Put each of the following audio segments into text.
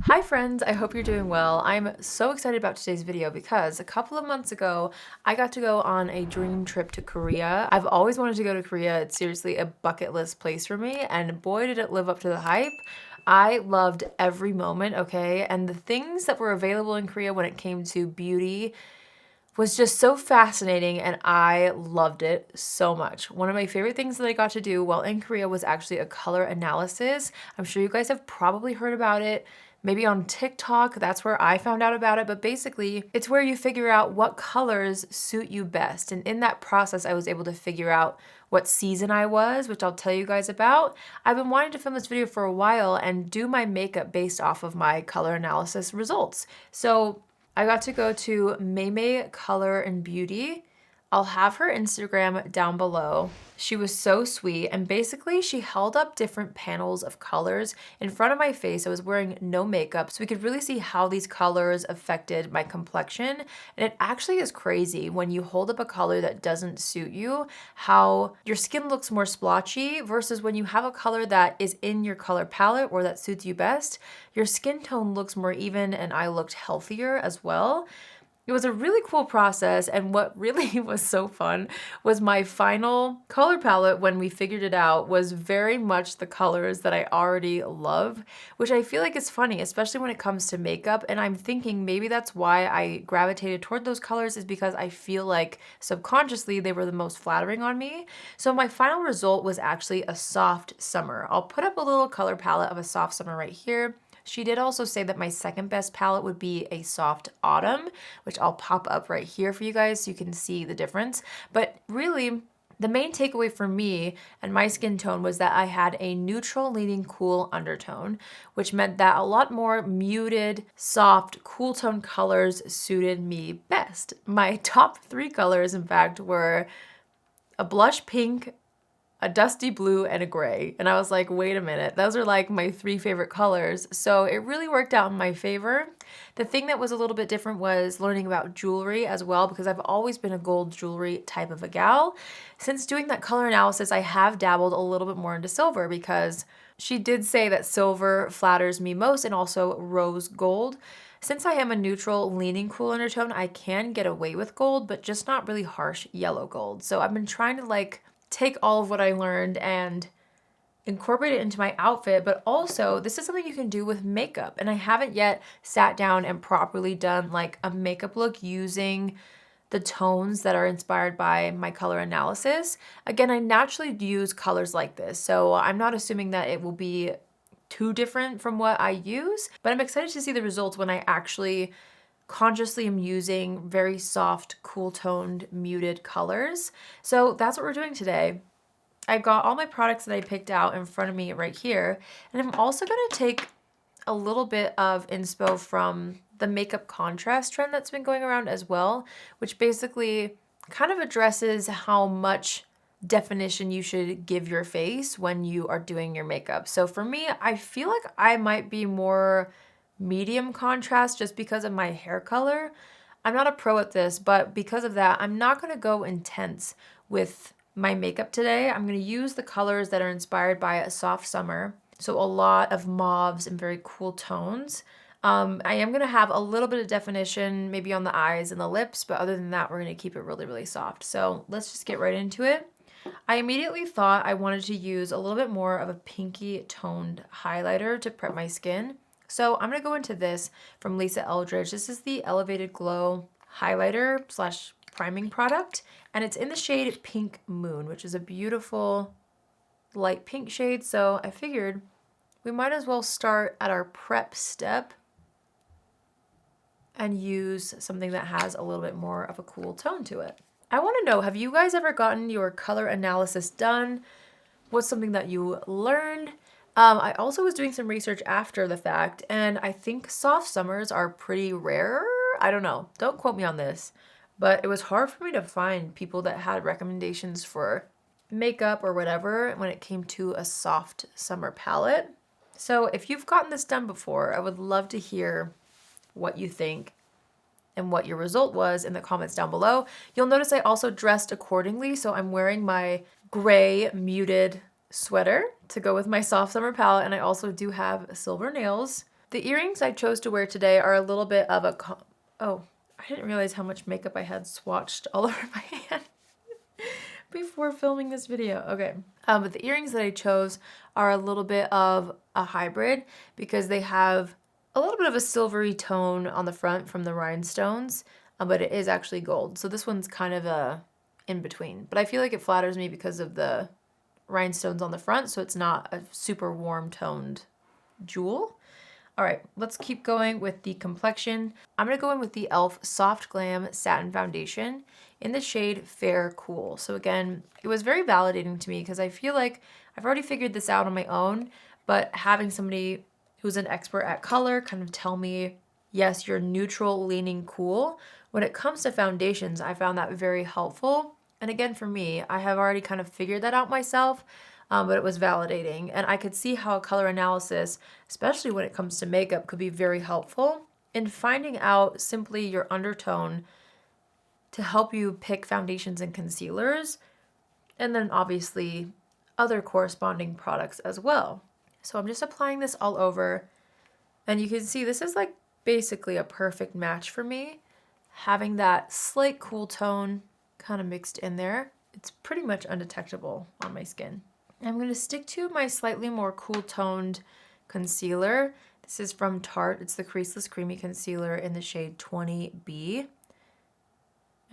Hi friends, I hope you're doing well. I'm so excited about today's video because a couple of months ago, I got to go on a dream trip to Korea. I've always wanted to go to Korea. It's seriously a bucket list place for me, and boy did it live up to the hype. I loved every moment, okay? And the things that were available in Korea when it came to beauty was just so fascinating, and I loved it so much. One of my favorite things that I got to do while in Korea was actually a color analysis. I'm sure you guys have probably heard about it. Maybe on TikTok, that's where I found out about it, but basically it's where you figure out what colors suit you best. And in that process, I was able to figure out what season I was, which I'll tell you guys about. I've been wanting to film this video for a while and do my makeup based off of my color analysis results. So I got to go to Maymay Color and Beauty. I'll have her Instagram down below. She was so sweet, and basically she held up different panels of colors in front of my face. I was wearing no makeup, so we could really see how these colors affected my complexion. And it actually is crazy when you hold up a color that doesn't suit you, how your skin looks more splotchy versus when you have a color that is in your color palette or that suits you best, your skin tone looks more even and I looked healthier as well. It was a really cool process, and what really was so fun was my final color palette when we figured it out was very much the colors that I already love, which I feel like is funny, especially when it comes to makeup, and I'm thinking maybe that's why I gravitated toward those colors is because I feel like subconsciously they were the most flattering on me. So my final result was actually a soft summer. I'll put up a little color palette of a soft summer right here. She did also say that my second best palette would be a soft autumn, which I'll pop up right here for you guys so you can see the difference. But really, the main takeaway for me and my skin tone was that I had a neutral leaning cool undertone, which meant that a lot more muted, soft, cool tone colors suited me best. My top three colors, in fact, were a blush pink, a dusty blue, and a gray. And I was like, wait a minute, those are like my three favorite colors. So it really worked out in my favor. The thing that was a little bit different was learning about jewelry as well, because I've always been a gold jewelry type of a gal. Since doing that color analysis, I have dabbled a little bit more into silver because she did say that silver flatters me most, and also rose gold. Since I am a neutral leaning cool undertone, I can get away with gold, but just not really harsh yellow gold. So I've been trying to take all of what I learned and incorporate it into my outfit, but also this is something you can do with makeup. And I haven't yet sat down and properly done like a makeup look using the tones that are inspired by my color analysis. Again, I naturally use colors like this, so I'm not assuming that it will be too different from what I use, but I'm excited to see the results when I actually consciously am using very soft, cool toned, muted colors. So that's what we're doing today. I've got all my products that I picked out in front of me right here. And I'm also gonna take a little bit of inspo from the makeup contrast trend that's been going around as well, which basically kind of addresses how much definition you should give your face when you are doing your makeup. So for me, I feel like I might be more medium contrast just because of my hair color. I'm not a pro at this, but because of that, I'm not going to go intense with my makeup today. I'm going to use the colors that are inspired by a soft summer. So a lot of mauves and very cool tones. I am going to have a little bit of definition maybe on the eyes and the lips, but other than that, we're going to keep it really, really soft. So let's just get right into it. I immediately thought I wanted to use a little bit more of a pinky toned highlighter to prep my skin. So I'm going to go into this from Lisa Eldridge. This is the Elevated Glow highlighter slash priming product, and it's in the shade Pink Moon, which is a beautiful light pink shade. So I figured we might as well start at our prep step and use something that has a little bit more of a cool tone to it. I want to know, have you guys ever gotten your color analysis done? What's something that you learned? I also was doing some research after the fact, and I think soft summers are pretty rare. I don't know. Don't quote me on this. But it was hard for me to find people that had recommendations for makeup or whatever when it came to a soft summer palette. So if you've gotten this done before, I would love to hear what you think and what your result was in the comments down below. You'll notice I also dressed accordingly, so I'm wearing my gray muted sweater to go with my soft summer palette, and I also do have silver nails. The earrings I chose to wear today are a little bit of a, oh, I didn't realize how much makeup I had swatched all over my hand before filming this video. Okay. But the earrings that I chose are a little bit of a hybrid because they have a little bit of a silvery tone on the front from the rhinestones, but it is actually gold. So this one's kind of a in between, but I feel like it flatters me because of the rhinestones on the front, so it's not a super warm toned jewel. All right, let's keep going with the complexion. I'm gonna go in with the e.l.f. Soft Glam Satin Foundation in the shade Fair Cool. So again, it was very validating to me because I feel like I've already figured this out on my own, but having somebody who's an expert at color kind of tell me, yes, you're neutral leaning cool. When it comes to foundations, I found that very helpful. And again, for me, I have already kind of figured that out myself, but it was validating. And I could see how a color analysis, especially when it comes to makeup, could be very helpful in finding out simply your undertone to help you pick foundations and concealers, and then obviously other corresponding products as well. So I'm just applying this all over, and you can see this is like basically a perfect match for me. Having that slight cool tone kind of mixed in there, it's pretty much undetectable on my skin. I'm going to stick to my slightly more cool toned concealer. This is from Tarte. It's the Creaseless Creamy Concealer in the shade 20B.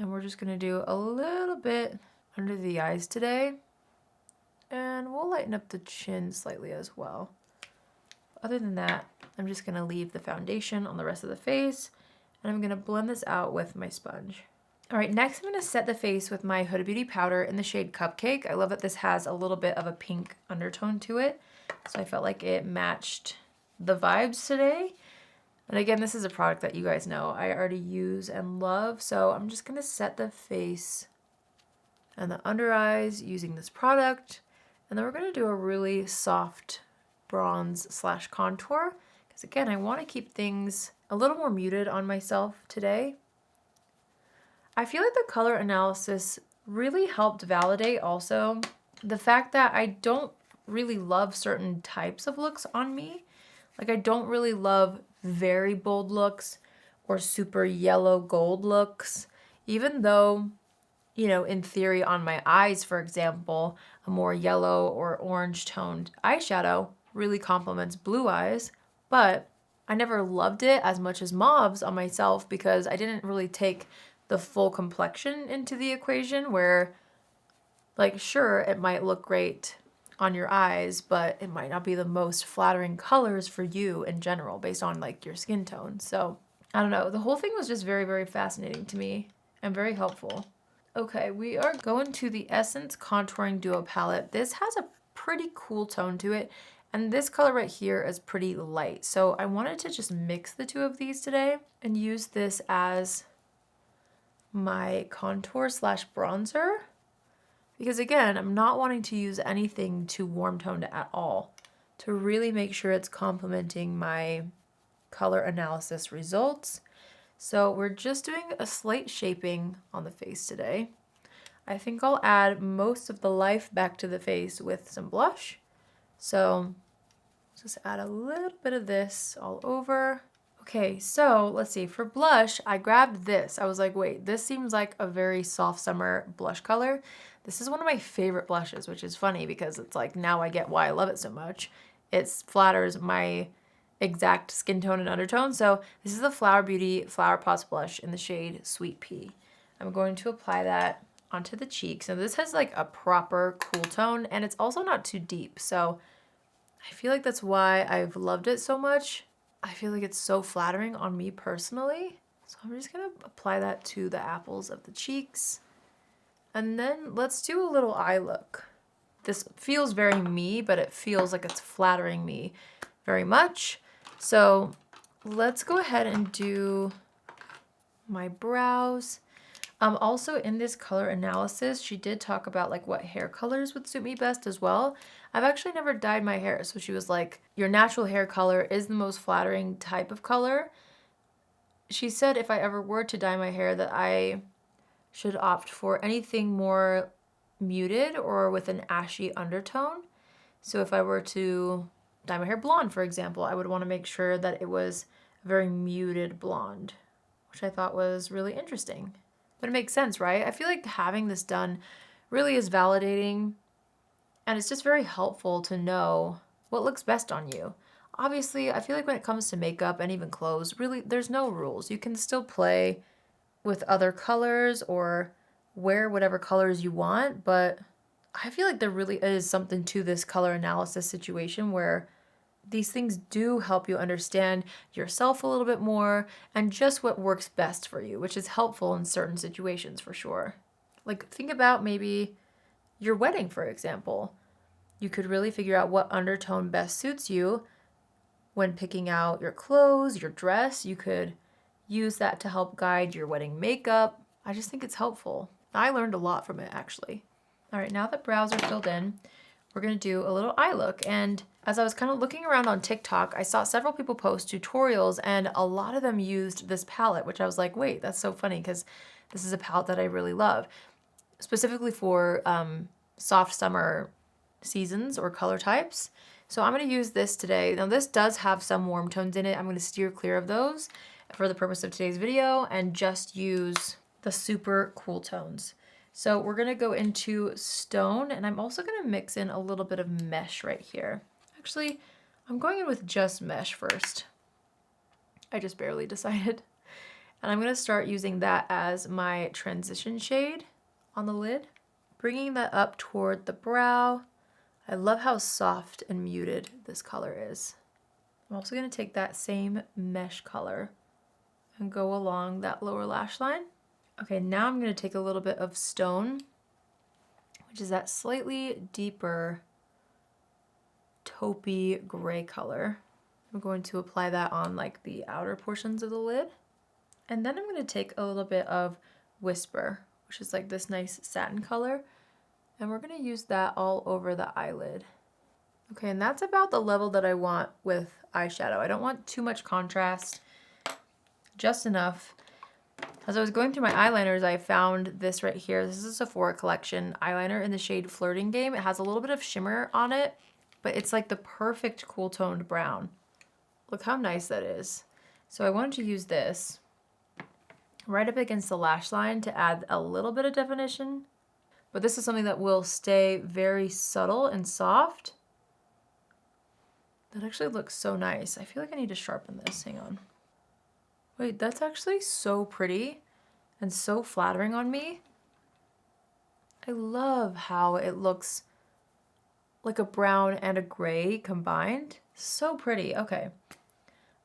And we're just going to do a little bit under the eyes today. And we'll lighten up the chin slightly as well. Other than that, I'm just going to leave the foundation on the rest of the face. And I'm going to blend this out with my sponge. All right, next I'm going to set the face with my Huda Beauty powder in the shade Cupcake. I love that this has a little bit of a pink undertone to it. So I felt like it matched the vibes today. And again, this is a product that you guys know I already use and love. So I'm just going to set the face and the under eyes using this product. And then we're going to do a really soft bronze slash contour. Because again, I want to keep things a little more muted on myself today. I feel like the color analysis really helped validate also the fact that I don't really love certain types of looks on me. Like I don't really love very bold looks or super yellow gold looks, even though, you know, in theory on my eyes, for example, a more yellow or orange toned eyeshadow really complements blue eyes, but I never loved it as much as mauves on myself because I didn't really take the full complexion into the equation where, like, sure, it might look great on your eyes, but it might not be the most flattering colors for you in general based on, like, your skin tone. So, I don't know. The whole thing was just very, very fascinating to me and very helpful. Okay, we are going to the Essence Contouring Duo Palette. This has a pretty cool tone to it, and this color right here is pretty light. So I wanted to just mix the two of these today and use this as my contour slash bronzer. Because again, I'm not wanting to use anything too warm toned at all to really make sure it's complementing my color analysis results. So we're just doing a slight shaping on the face today. I think I'll add most of the life back to the face with some blush. So just add a little bit of this all over. Okay, so let's see. For blush, I grabbed this. I was like, wait, this seems like a very soft summer blush color. This is one of my favorite blushes, which is funny because it's like now I get why I love it so much. It flatters my exact skin tone and undertone. So this is the Flower Beauty Flower Pots blush in the shade Sweet Pea. I'm going to apply that onto the cheeks. So this has like a proper cool tone and it's also not too deep. So I feel like that's why I've loved it so much. I feel like it's so flattering on me personally. So I'm just gonna apply that to the apples of the cheeks. And then let's do a little eye look. This feels very me, but it feels like it's flattering me very much. So let's go ahead and do my brows. Also in this color analysis, she did talk about like what hair colors would suit me best as well. I've actually never dyed my hair. So she was like, your natural hair color is the most flattering type of color. She said if I ever were to dye my hair that I should opt for anything more muted or with an ashy undertone. So if I were to dye my hair blonde, for example, I would want to make sure that it was a very muted blonde, which I thought was really interesting. But it makes sense, right? I feel like having this done really is validating, and it's just very helpful to know what looks best on you. Obviously, I feel like when it comes to makeup and even clothes, really, there's no rules. You can still play with other colors or wear whatever colors you want, but I feel like there really is something to this color analysis situation where these things do help you understand yourself a little bit more and just what works best for you, which is helpful in certain situations for sure. Like, think about maybe your wedding, for example. You could really figure out what undertone best suits you when picking out your clothes, your dress. You could use that to help guide your wedding makeup. I just think it's helpful. I learned a lot from it, actually. All right, now that brows are filled in, we're gonna do a little eye look. And as I was kind of looking around on TikTok, I saw several people post tutorials and a lot of them used this palette, which I was like, wait, that's so funny because this is a palette that I really love, specifically for soft summer seasons or color types. So I'm gonna use this today. Now this does have some warm tones in it. I'm gonna steer clear of those for the purpose of today's video and just use the super cool tones. So we're gonna go into Stone, and I'm also gonna mix in a little bit of Mesh right here. Actually, I'm going in with just Mesh first. I just barely decided. And I'm gonna start using that as my transition shade on the lid, bringing that up toward the brow. I love how soft and muted this color is. I'm also gonna take that same Mesh color and go along that lower lash line. Okay, now I'm gonna take a little bit of Stone, which is that slightly deeper taupey gray color. I'm going to apply that on like the outer portions of the lid. And then I'm gonna take a little bit of Whisper, which is like this nice satin color. And we're gonna use that all over the eyelid. Okay, and that's about the level that I want with eyeshadow. I don't want too much contrast, just enough. As I was going through my eyeliners, I found this right here. This is a Sephora collection eyeliner in the shade Flirting Game. It has a little bit of shimmer on it, but it's like the perfect cool toned brown. Look how nice that is. So I wanted to use this right up against the lash line to add a little bit of definition, but this is something that will stay very subtle and soft. That actually looks so nice. I feel like I need to sharpen this, hang on. Wait, that's actually so pretty and so flattering on me. I love how it looks like a brown and a gray combined. So pretty. Okay.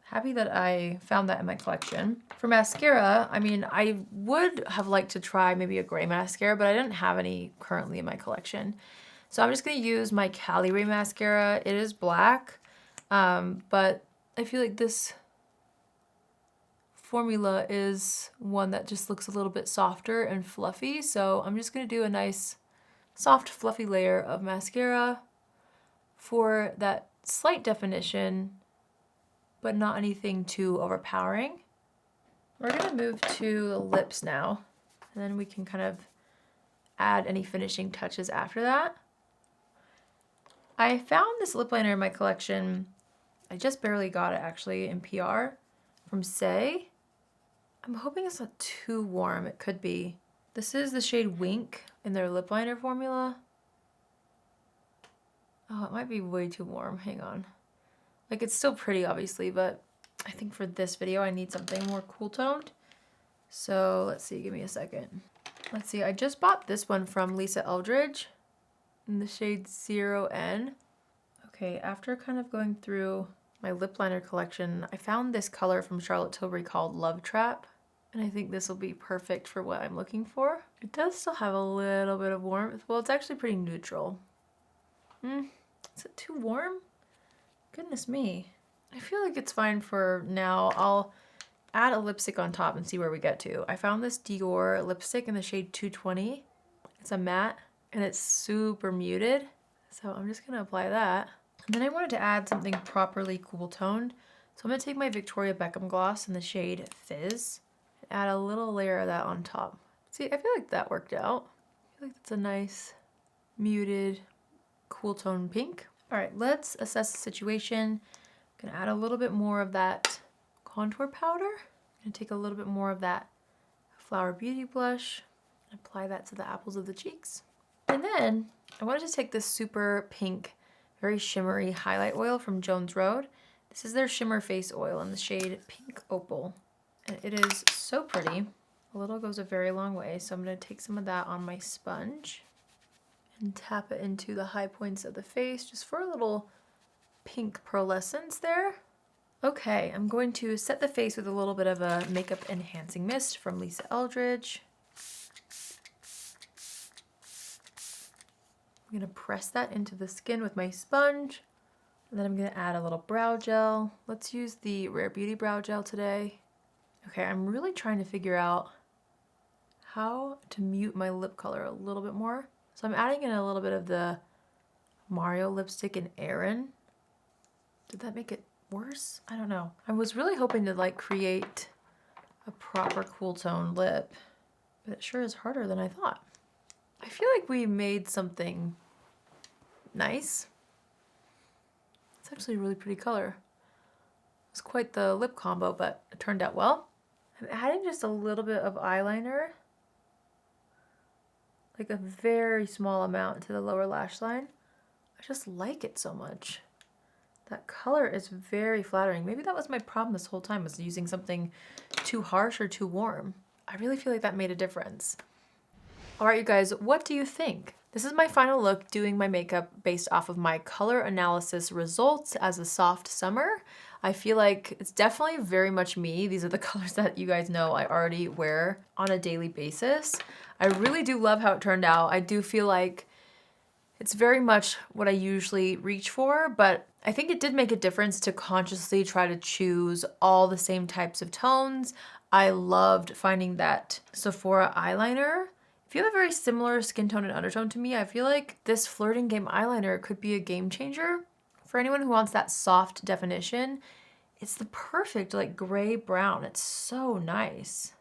Happy that I found that in my collection. For mascara, I mean, I would have liked to try maybe a gray mascara, but I didn't have any currently in my collection. So I'm just gonna use my Cali Ray mascara. It is black, but I feel like this formula is one that just looks a little bit softer and fluffy. So I'm just gonna do a nice soft fluffy layer of mascara for that slight definition, but not anything too overpowering. We're gonna move to the lips now, and then we can kind of add any finishing touches after that. I found this lip liner in my collection. I just barely got it actually in PR from Say. I'm hoping it's not too warm. It could be. This is the shade Wink in their lip liner formula. Oh, it might be way too warm. Hang on. Like, it's still pretty, obviously, but I think for this video, I need something more cool toned. So let's see, give me a second. Let's see, I just bought this one from Lisa Eldridge in the shade 0N. Okay, after kind of going through my lip liner collection, I found this color from Charlotte Tilbury called Love Trap. And I think this will be perfect for what I'm looking for. It does still have a little bit of warmth. Well, it's actually pretty neutral. Is it too warm? Goodness me. I feel like it's fine for now. I'll add a lipstick on top and see where we get to. I found this Dior lipstick in the shade 220. It's a matte and it's super muted. So I'm just gonna apply that. And then I wanted to add something properly cool toned. So I'm gonna take my Victoria Beckham gloss in the shade Fizz and add a little layer of that on top. See, I feel like that worked out. I feel like that's a nice muted cool tone pink. All right, let's assess the situation. I'm gonna add a little bit more of that contour powder. I'm gonna take a little bit more of that Flower Beauty blush and apply that to the apples of the cheeks. And then I wanted to take this super pink, very shimmery highlight oil from Jones Road. This is their shimmer face oil in the shade Pink Opal. And it is so pretty. A little goes a very long way, so I'm gonna take some of that on my sponge and tap it into the high points of the face just for a little pink pearlescence there. Okay, I'm going to set the face with a little bit of a makeup enhancing mist from Lisa Eldridge. I'm gonna press that into the skin with my sponge. And then I'm gonna add a little brow gel. Let's use the Rare Beauty brow gel today. Okay, I'm really trying to figure out how to mute my lip color a little bit more. So I'm adding in a little bit of the Mario lipstick in Erin. Did that make it worse? I don't know. I was really hoping to like create a proper cool tone lip, but it sure is harder than I thought. I feel like we made something nice. It's actually a really pretty color. It's quite the lip combo, but it turned out well. I'm adding just a little bit of eyeliner, like a very small amount to the lower lash line. I just like it so much. That color is very flattering. Maybe that was my problem this whole time, was using something too harsh or too warm. I really feel like that made a difference. All right, you guys, what do you think? This is my final look doing my makeup based off of my color analysis results as a soft summer. I feel like it's definitely very much me. These are the colors that you guys know I already wear on a daily basis. I really do love how it turned out. I do feel like it's very much what I usually reach for, but I think it did make a difference to consciously try to choose all the same types of tones. I loved finding that Sephora eyeliner. If you have a very similar skin tone and undertone to me, I feel like this Flirting Game eyeliner could be a game changer. For anyone who wants that soft definition, it's the perfect like gray brown. It's so nice.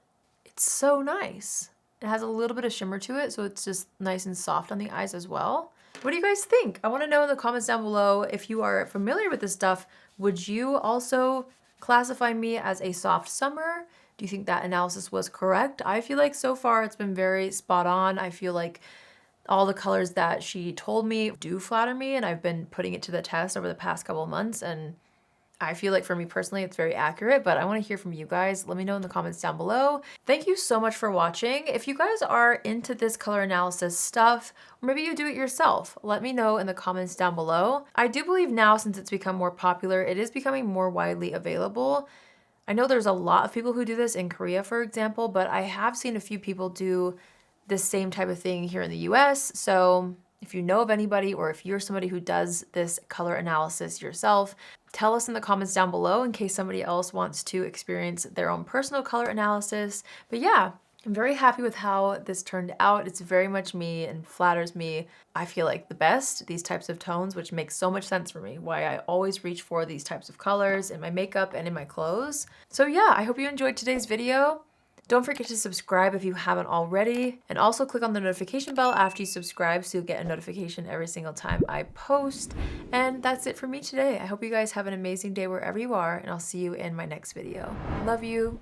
It's so nice. It has a little bit of shimmer to it, so it's just nice and soft on the eyes as well. What do you guys think? I want to know in the comments down below if you are familiar with this stuff. Would you also classify me as a soft summer? Do you think that analysis was correct? I feel like so far it's been very spot on. I feel like all the colors that she told me do flatter me, and I've been putting it to the test over the past couple of months, and I feel like for me personally it's very accurate, but I want to hear from you guys. Let me know in the comments down below. Thank you so much for watching. If you guys are into this color analysis stuff, or maybe you do it yourself, let me know in the comments down below. I do believe now, since it's become more popular, it is becoming more widely available. I know there's a lot of people who do this in Korea, for example, but I have seen a few people do this same type of thing here in the US. So if you know of anybody, or if you're somebody who does this color analysis yourself, tell us in the comments down below in case somebody else wants to experience their own personal color analysis. But yeah, I'm very happy with how this turned out. It's very much me and flatters me. I feel like the best, these types of tones, which makes so much sense for me, why I always reach for these types of colors in my makeup and in my clothes. So yeah, I hope you enjoyed today's video. Don't forget to subscribe if you haven't already, and also click on the notification bell after you subscribe so you'll get a notification every single time I post. And that's it for me today. I hope you guys have an amazing day wherever you are, and I'll see you in my next video. Love you.